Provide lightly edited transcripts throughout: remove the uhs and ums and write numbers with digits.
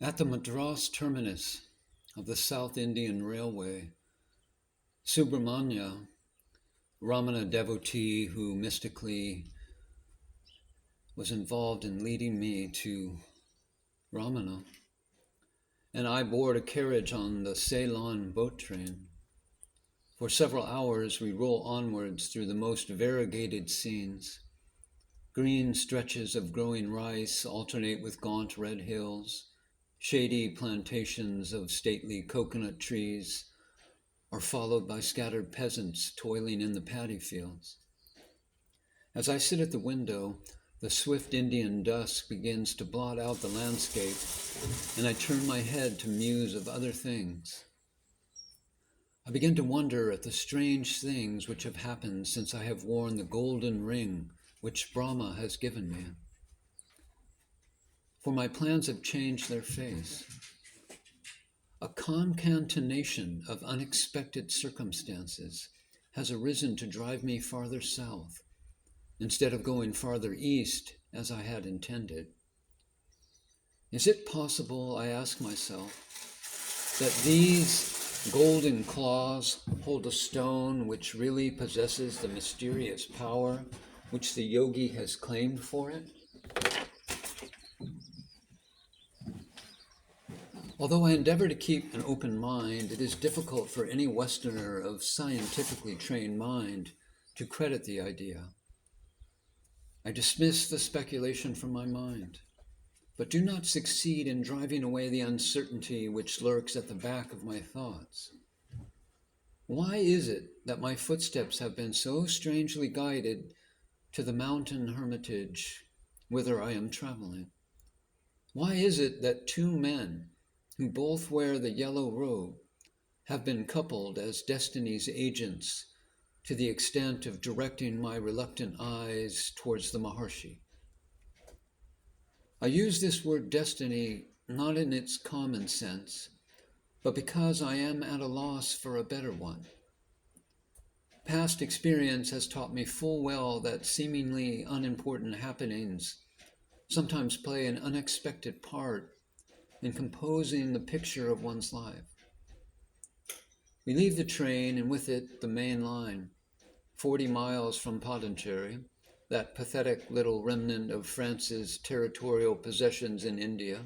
At the Madras terminus of the South Indian Railway, Subramanya, Ramana devotee who mystically was involved in leading me to Ramana, and I board a carriage on the Ceylon boat train. For several hours we roll onwards through the most variegated scenes. Green stretches of growing rice alternate with gaunt red hills. Shady plantations of stately coconut trees are followed by scattered peasants toiling in the paddy fields. As I sit at the window, the swift Indian dusk begins to blot out the landscape, and I turn my head to muse of other things. I begin to wonder at the strange things which have happened since I have worn the golden ring which Brahma has given me. For my plans have changed their face. A concatenation of unexpected circumstances has arisen to drive me farther south, instead of going farther east as I had intended. Is it possible, I ask myself, that these golden claws hold a stone which really possesses the mysterious power which the yogi has claimed for it? Although I endeavor to keep an open mind, it is difficult for any Westerner of scientifically trained mind to credit the idea. I dismiss the speculation from my mind, but do not succeed in driving away the uncertainty which lurks at the back of my thoughts. Why is it that my footsteps have been so strangely guided to the mountain hermitage whither I am traveling? Why is it that two men, who both wear the yellow robe, have been coupled as destiny's agents to the extent of directing my reluctant eyes towards the Maharshi? I use this word destiny not in its common sense, but because I am at a loss for a better one. Past experience has taught me full well that seemingly unimportant happenings sometimes play an unexpected part in composing the picture of one's life. We leave the train and with it the main line, 40 miles from Pondicherry, that pathetic little remnant of France's territorial possessions in India.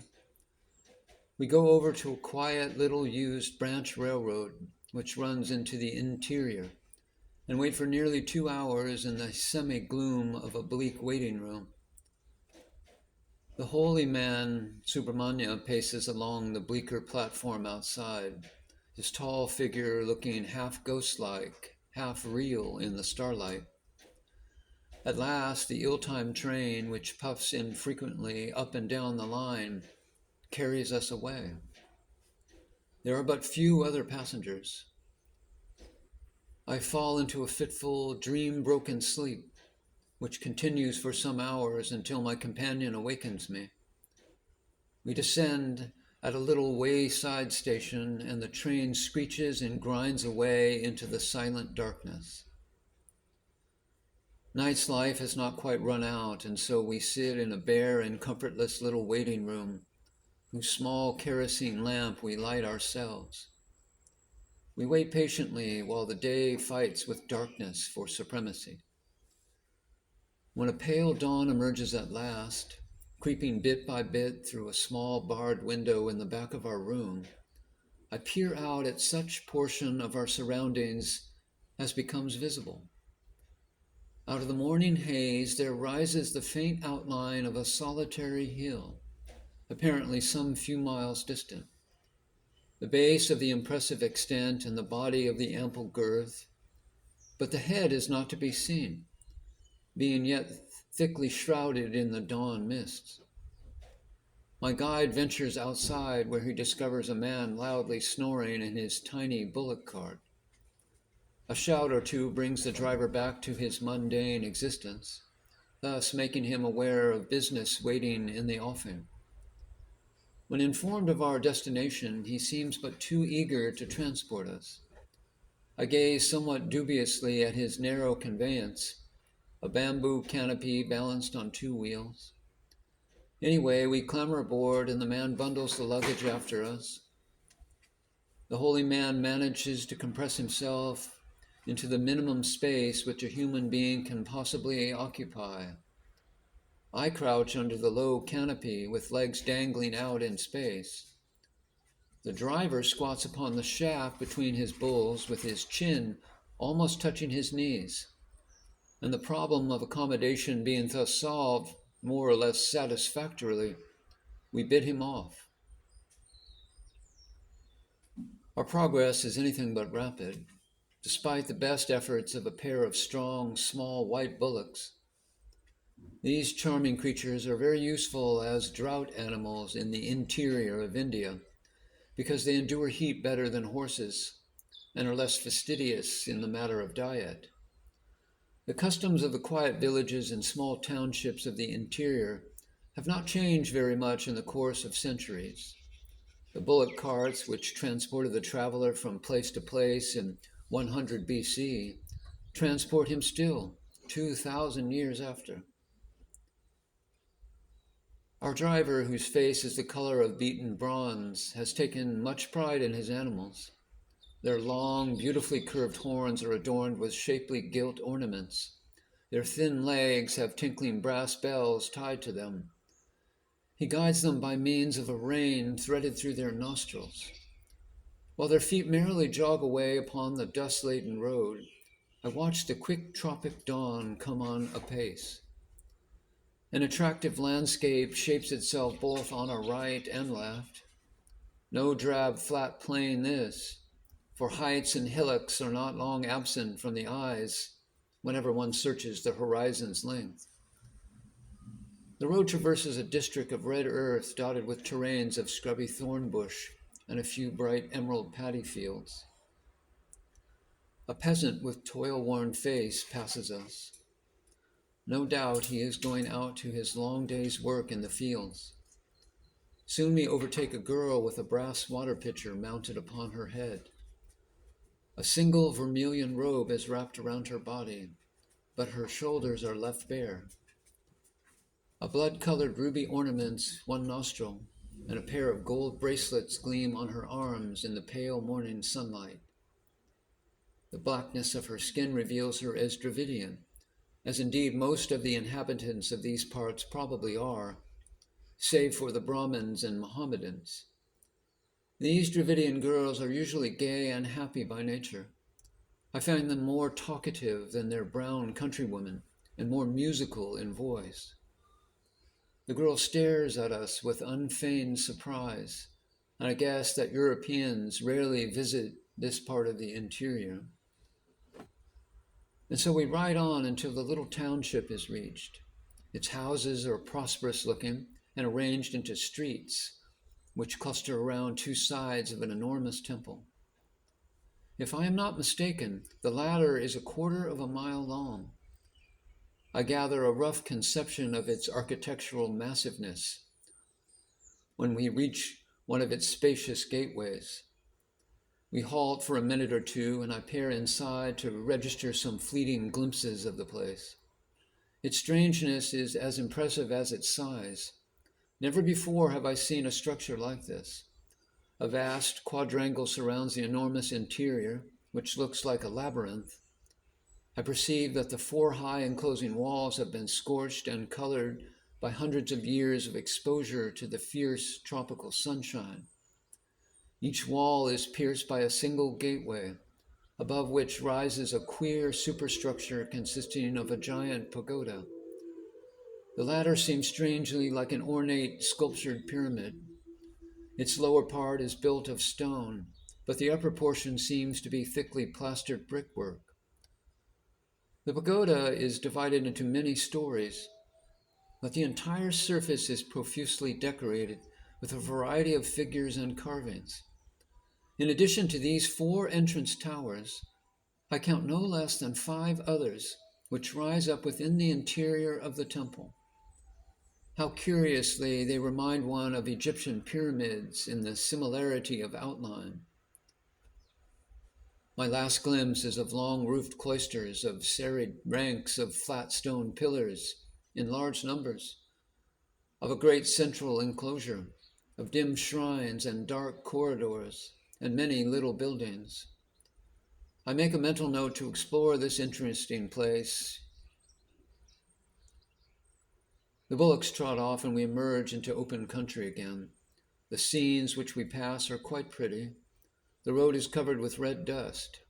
We go over to a quiet little used branch railroad which runs into the interior and wait for nearly 2 hours in the semi-gloom of a bleak waiting room. The holy man, Subramanya, paces along the bleaker platform outside, his tall figure looking half ghost-like, half real in the starlight. At last, the ill-timed train, which puffs infrequently up and down the line, carries us away. There are but few other passengers. I fall into a fitful, dream-broken sleep, which continues for some hours until my companion awakens me. We descend at a little wayside station, and the train screeches and grinds away into the silent darkness. Night's life has not quite run out, and so we sit in a bare and comfortless little waiting room, whose small kerosene lamp we light ourselves. We wait patiently while the day fights with darkness for supremacy. When a pale dawn emerges at last, creeping bit by bit through a small barred window in the back of our room, I peer out at such portion of our surroundings as becomes visible. Out of the morning haze there rises the faint outline of a solitary hill, apparently some few miles distant. The base of the impressive extent and the body of the ample girth, but the head is not to be seen, being yet thickly shrouded in the dawn mists. My guide ventures outside, where he discovers a man loudly snoring in his tiny bullock cart. A shout or two brings the driver back to his mundane existence, thus making him aware of business waiting in the offing. When informed of our destination, he seems but too eager to transport us. I gaze somewhat dubiously at his narrow conveyance, a bamboo canopy balanced on 2 wheels. Anyway, we clamber aboard and the man bundles the luggage after us. The holy man manages to compress himself into the minimum space which a human being can possibly occupy. I crouch under the low canopy with legs dangling out in space. The driver squats upon the shaft between his bulls with his chin almost touching his knees, and the problem of accommodation being thus solved more or less satisfactorily, we bid him off. Our progress is anything but rapid, despite the best efforts of a pair of strong, small white bullocks. These charming creatures are very useful as drought animals in the interior of India, because they endure heat better than horses and are less fastidious in the matter of diet. The customs of the quiet villages and small townships of the interior have not changed very much in the course of centuries. The bullock carts, which transported the traveler from place to place in 100 BC, transport him still, 2,000 years after. Our driver, whose face is the color of beaten bronze, has taken much pride in his animals. Their long, beautifully curved horns are adorned with shapely gilt ornaments. Their thin legs have tinkling brass bells tied to them. He guides them by means of a rein threaded through their nostrils. While their feet merrily jog away upon the dust-laden road, I watch the quick tropic dawn come on apace. An attractive landscape shapes itself both on our right and left. No drab, flat plain this, for heights and hillocks are not long absent from the eyes whenever one searches the horizon's length. The road traverses a district of red earth dotted with terrains of scrubby thorn bush and a few bright emerald paddy fields. A peasant with toil-worn face passes us. No doubt he is going out to his long day's work in the fields. Soon we overtake a girl with a brass water pitcher mounted upon her head. A single vermilion robe is wrapped around her body, but her shoulders are left bare. A blood-colored ruby ornaments one nostril, and a pair of gold bracelets gleam on her arms in the pale morning sunlight. The blackness of her skin reveals her as Dravidian, as indeed most of the inhabitants of these parts probably are, save for the Brahmins and Mohammedans. These Dravidian girls are usually gay and happy by nature. I find them more talkative than their brown countrywomen and more musical in voice. The girl stares at us with unfeigned surprise, and I guess that Europeans rarely visit this part of the interior. And so we ride on until the little township is reached. Its houses are prosperous looking and arranged into streets, which cluster around two sides of an enormous temple. If I am not mistaken, the latter is 1/4 of a mile long. I gather a rough conception of its architectural massiveness when we reach one of its spacious gateways. We halt for a minute or two, and I peer inside to register some fleeting glimpses of the place. Its strangeness is as impressive as its size. Never before have I seen a structure like this. A vast quadrangle surrounds the enormous interior, which looks like a labyrinth. I perceive that the 4 high enclosing walls have been scorched and colored by hundreds of years of exposure to the fierce tropical sunshine. Each wall is pierced by a single gateway, above which rises a queer superstructure consisting of a giant pagoda. The latter seems strangely like an ornate sculptured pyramid. Its lower part is built of stone, but the upper portion seems to be thickly plastered brickwork. The pagoda is divided into many stories, but the entire surface is profusely decorated with a variety of figures and carvings. In addition to these 4 entrance towers, I count no less than 5 others which rise up within the interior of the temple. How curiously they remind one of Egyptian pyramids in the similarity of outline. My last glimpse is of long-roofed cloisters, of serried ranks of flat stone pillars in large numbers. of a great central enclosure, of dim shrines and dark corridors, and many little buildings. I make a mental note to explore this interesting place. The bullocks trot off and we emerge into open country again. The scenes which we pass are quite pretty. The road is covered with red dust.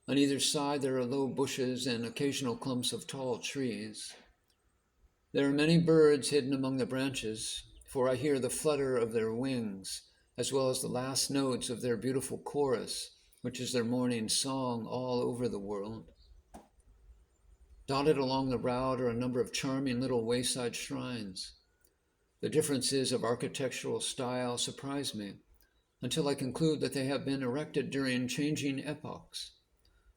On either side there are low bushes and occasional clumps of tall trees. There are many birds hidden among the branches, for I hear the flutter of their wings, as well as the last notes of their beautiful chorus, which is their morning song all over the world. Dotted along the route are a number of charming little wayside shrines. The differences of architectural style surprise me, until I conclude that they have been erected during changing epochs.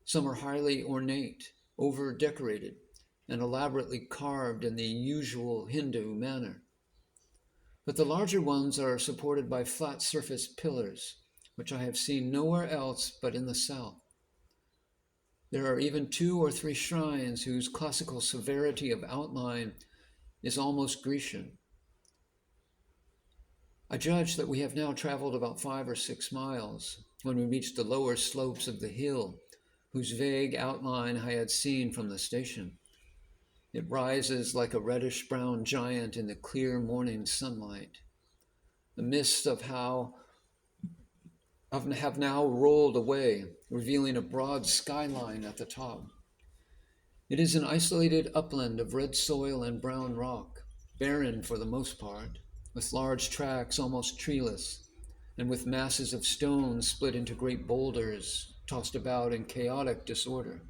Some are highly ornate, over-decorated, and elaborately carved in the usual Hindu manner. But the larger ones are supported by flat-surfaced pillars, which I have seen nowhere else but in the south. There are even 2 or 3 shrines whose classical severity of outline is almost Grecian. I judge that we have now traveled about 5 or 6 miles when we reach the lower slopes of the hill, whose vague outline I had seen from the station. It rises like a reddish-brown giant in the clear morning sunlight. The mists have now rolled away, revealing a broad skyline at the top. It is an isolated upland of red soil and brown rock, barren for the most part, with large tracts almost treeless, and with masses of stone split into great boulders tossed about in chaotic disorder.